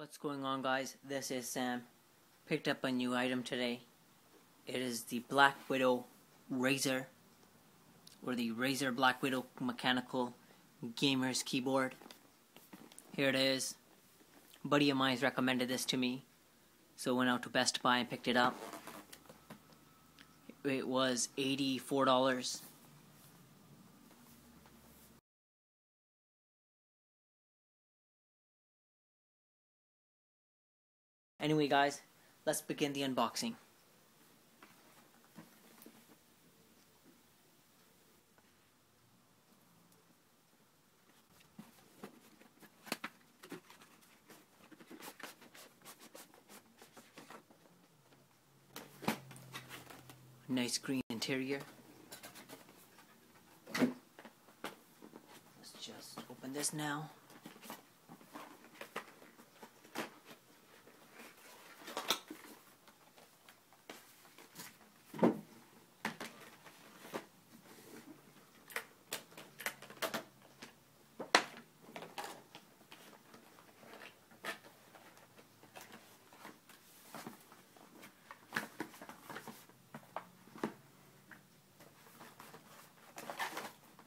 What's going on, guys? This is Sam. Picked up a new item today. It is the Blackwidow Razer, or the Razer Blackwidow Mechanical Gamer's Keyboard. Here it is. A buddy of mine recommended this to me, so I went out to Best Buy and picked it up. It was $84. Anyway, guys, let's begin the unboxing. Nice green interior. Let's just open this now.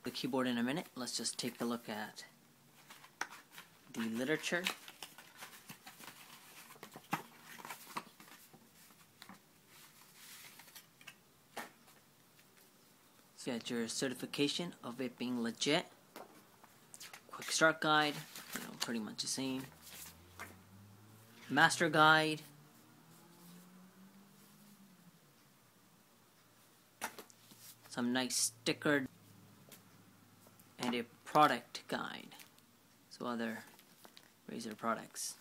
The keyboard in a minute. Let's just take a look at the literature. So you got your certification of it being legit. Quick start guide, pretty much the same. Master guide. Some nice stickered. And a product guide, so other Razer products.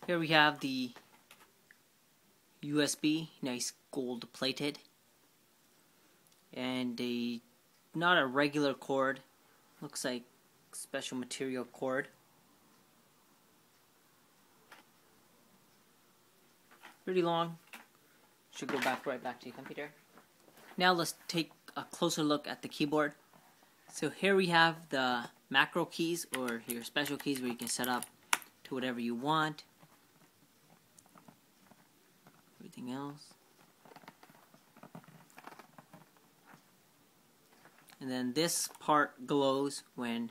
Here we have the USB, nice gold plated, and not a regular cord, looks like special material cord. Pretty long. Should go right back to your computer. Now let's take a closer look at the keyboard. So here we have the macro keys, or your special keys where you can set up to whatever you want. Everything else. And then this part glows when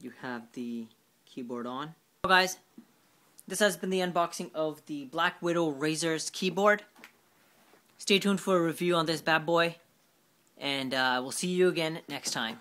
you have the keyboard on. So guys, this has been the unboxing of the Blackwidow Razer's keyboard. Stay tuned for a review on this bad boy, and we'll see you again next time.